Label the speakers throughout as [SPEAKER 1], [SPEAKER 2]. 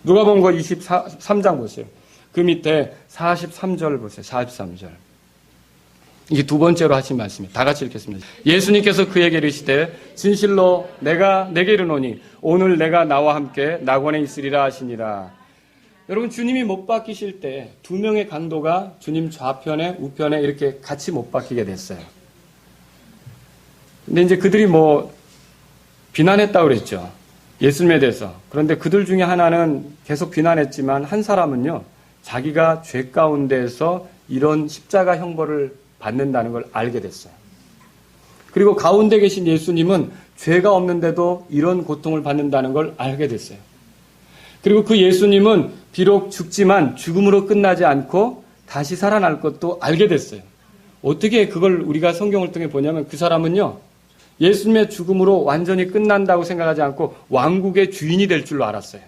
[SPEAKER 1] 누가복음 23장 보세요. 그 밑에 43절 보세요. 43절. 이게 두 번째로 하신 말씀이에요. 다 같이 읽겠습니다. 예수님께서 그에게 이르시되 진실로 내가 내게 이르노니 오늘 내가 나와 함께 낙원에 있으리라 하시니라. 여러분, 주님이 못 박히실 때 두 명의 강도가 주님 좌편에 우편에 이렇게 같이 못 박히게 됐어요. 근데 이제 그들이 비난했다고 그랬죠. 예수님에 대해서. 그런데 그들 중에 하나는 계속 비난했지만 한 사람은요, 자기가 죄 가운데에서 이런 십자가 형벌을 받는다는 걸 알게 됐어요. 그리고 가운데 계신 예수님은 죄가 없는데도 이런 고통을 받는다는 걸 알게 됐어요. 그리고 그 예수님은 비록 죽지만 죽음으로 끝나지 않고 다시 살아날 것도 알게 됐어요. 어떻게 그걸 우리가 성경을 통해 보냐면 그 사람은요, 예수님의 죽음으로 완전히 끝난다고 생각하지 않고 왕국의 주인이 될 줄로 알았어요.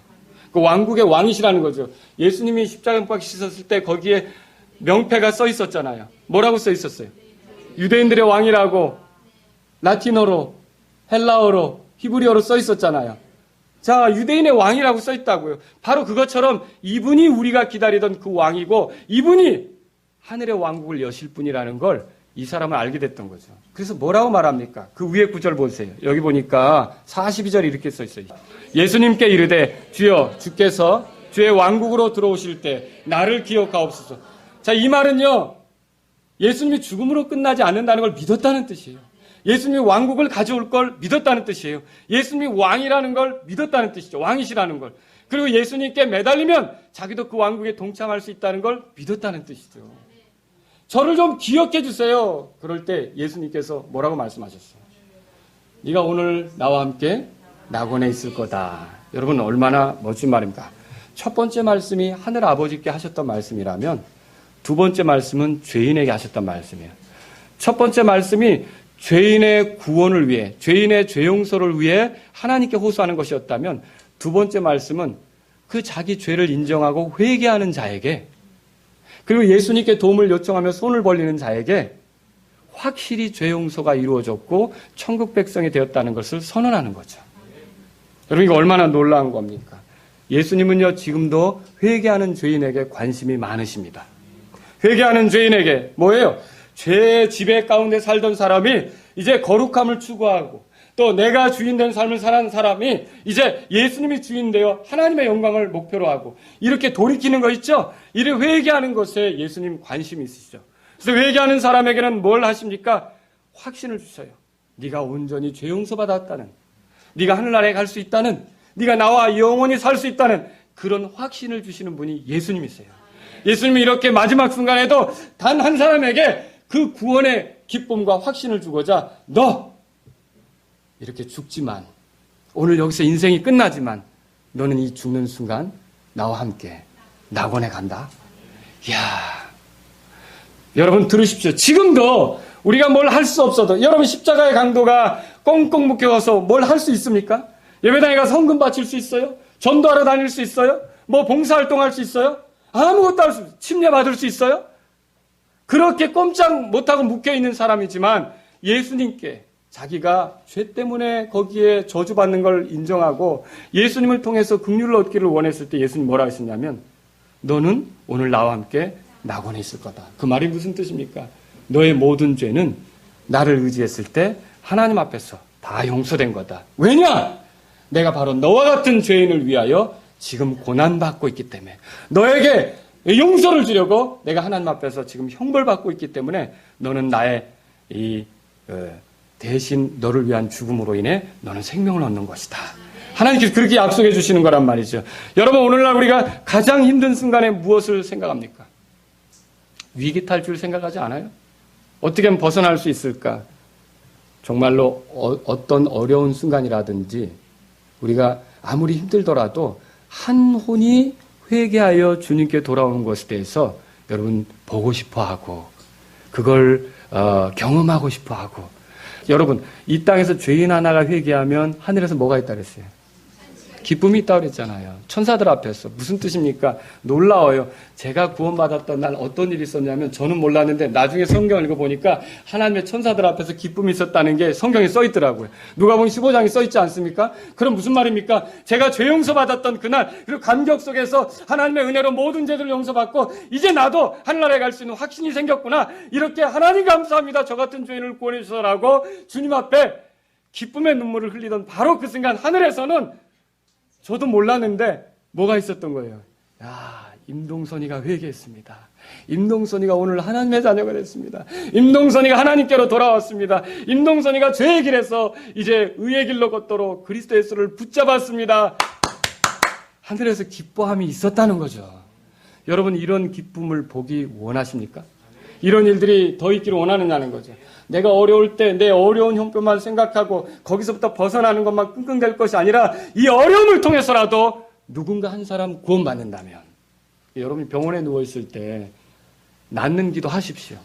[SPEAKER 1] 그 왕국의 왕이시라는 거죠. 예수님이 십자가 못 박히셨을 때 거기에 명패가 써 있었잖아요. 뭐라고 써 있었어요? 유대인들의 왕이라고 라틴어로, 헬라어로, 히브리어로 써 있었잖아요. 자, 유대인의 왕이라고 써 있다고요. 바로 그것처럼 이분이 우리가 기다리던 그 왕이고 이분이 하늘의 왕국을 여실 분이라는 걸 이 사람은 알게 됐던 거죠. 그래서 뭐라고 말합니까? 그 위에 구절 보세요. 여기 보니까 42절이 이렇게 써 있어요. 예수님께 이르되 주여 주께서 주의 왕국으로 들어오실 때 나를 기억하옵소서. 자, 이 말은요, 예수님이 죽음으로 끝나지 않는다는 걸 믿었다는 뜻이에요. 예수님이 왕국을 가져올 걸 믿었다는 뜻이에요. 예수님이 왕이라는 걸 믿었다는 뜻이죠. 왕이시라는 걸. 그리고 예수님께 매달리면 자기도 그 왕국에 동참할 수 있다는 걸 믿었다는 뜻이죠. 저를 좀 기억해 주세요. 그럴 때 예수님께서 뭐라고 말씀하셨어요? 네가 오늘 나와 함께 낙원에 있을 거다. 여러분, 얼마나 멋진 말입니까? 첫 번째 말씀이 하늘 아버지께 하셨던 말씀이라면 두 번째 말씀은 죄인에게 하셨던 말씀이에요. 첫 번째 말씀이 죄인의 구원을 위해, 죄인의 죄 용서를 위해 하나님께 호소하는 것이었다면 두 번째 말씀은 그 자기 죄를 인정하고 회개하는 자에게, 그리고 예수님께 도움을 요청하며 손을 벌리는 자에게 확실히 죄 용서가 이루어졌고 천국 백성이 되었다는 것을 선언하는 거죠. 여러분, 이거 얼마나 놀라운 겁니까? 예수님은요, 지금도 회개하는 죄인에게 관심이 많으십니다. 회개하는 죄인에게 뭐예요? 죄의 지배 가운데 살던 사람이 이제 거룩함을 추구하고 또 내가 주인된 삶을 사는 사람이 이제 예수님이 주인되어 하나님의 영광을 목표로 하고 이렇게 돌이키는 거 있죠? 이를 회개하는 것에 예수님 관심이 있으시죠. 그래서 회개하는 사람에게는 뭘 하십니까? 확신을 주셔요. 네가 온전히 죄 용서받았다는, 네가 하늘나라에 갈 수 있다는, 네가 나와 영원히 살 수 있다는 그런 확신을 주시는 분이 예수님이세요. 예수님이 이렇게 마지막 순간에도 단 한 사람에게 그 구원의 기쁨과 확신을 주고자 너 이렇게 죽지만, 오늘 여기서 인생이 끝나지만 너는 이 죽는 순간 나와 함께 낙원에 간다. 이야, 여러분 들으십시오. 지금도 우리가 뭘 할 수 없어도, 여러분 십자가의 강도가 꽁꽁 묶여서 뭘 할 수 있습니까? 예배당에 가서 헌금 바칠 수 있어요? 전도하러 다닐 수 있어요? 봉사활동할 수 있어요? 아무것도 할 수 없어요. 침례 받을 수 있어요? 그렇게 꼼짝 못하고 묶여있는 사람이지만 예수님께 자기가 죄 때문에 거기에 저주받는 걸 인정하고 예수님을 통해서 긍휼을 얻기를 원했을 때 예수님 뭐라 하셨냐면 너는 오늘 나와 함께 낙원에 있을 거다. 그 말이 무슨 뜻입니까? 너의 모든 죄는 나를 의지했을 때 하나님 앞에서 다 용서된 거다. 왜냐? 내가 바로 너와 같은 죄인을 위하여 지금 고난받고 있기 때문에, 너에게 용서를 주려고 내가 하나님 앞에서 지금 형벌받고 있기 때문에 너는 나의 대신 너를 위한 죽음으로 인해 너는 생명을 얻는 것이다. 하나님께서 그렇게 약속해 주시는 거란 말이죠. 여러분, 오늘날 우리가 가장 힘든 순간에 무엇을 생각합니까? 위기 탈출 생각하지 않아요? 어떻게 하면 벗어날 수 있을까? 정말로 어떤 어려운 순간이라든지 우리가 아무리 힘들더라도 한 혼이 회개하여 주님께 돌아오는 것에 대해서 여러분 보고 싶어하고 그걸 경험하고 싶어하고, 여러분 이 땅에서 죄인 하나가 회개하면 하늘에서 뭐가 있다 그랬어요? 기쁨이 있다고 그랬잖아요. 천사들 앞에서. 무슨 뜻입니까? 놀라워요. 제가 구원받았던 날 어떤 일이 있었냐면 저는 몰랐는데 나중에 성경을 읽어보니까 하나님의 천사들 앞에서 기쁨이 있었다는 게 성경에 써 있더라고요. 누가복음 15장에 써 있지 않습니까? 그럼 무슨 말입니까? 제가 죄 용서받았던 그날, 그리고 감격 속에서 하나님의 은혜로 모든 죄들을 용서받고 이제 나도 하늘나라에 갈 수 있는 확신이 생겼구나. 이렇게 하나님 감사합니다. 저 같은 죄인을 구원해 주셔라고 주님 앞에 기쁨의 눈물을 흘리던 바로 그 순간 하늘에서는 저도 몰랐는데 뭐가 있었던 거예요. 야, 임동선이가 회개했습니다. 임동선이가 오늘 하나님의 자녀가 됐습니다. 임동선이가 하나님께로 돌아왔습니다. 임동선이가 죄의 길에서 이제 의의 길로 걷도록 그리스도 예수를 붙잡았습니다. 하늘에서 기뻐함이 있었다는 거죠. 여러분, 이런 기쁨을 보기 원하십니까? 이런 일들이 더 있기를 원하느냐는 거죠. 내가 어려울 때 내 어려운 형편만 생각하고 거기서부터 벗어나는 것만 끙끙댈 것이 아니라 이 어려움을 통해서라도 누군가 한 사람 구원받는다면, 여러분이 병원에 누워있을 때 낫는 기도 하십시오.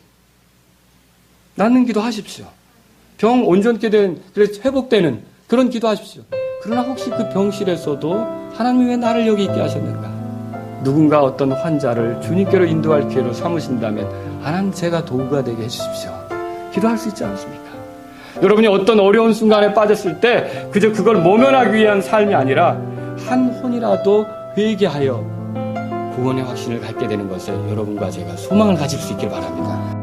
[SPEAKER 1] 낫는 기도 하십시오. 병 온전케 된, 그래서 회복되는 그런 기도 하십시오. 그러나 혹시 그 병실에서도 하나님이 왜 나를 여기 있게 하셨는가? 누군가 어떤 환자를 주님께로 인도할 기회로 삼으신다면 하나님, 제가 도구가 되게 해주십시오. 기도할 수 있지 않습니까? 여러분이 어떤 어려운 순간에 빠졌을 때 그저 그걸 모면하기 위한 삶이 아니라 한 혼이라도 회개하여 구원의 확신을 갖게 되는 것에 여러분과 제가 소망을 가질 수 있길 바랍니다.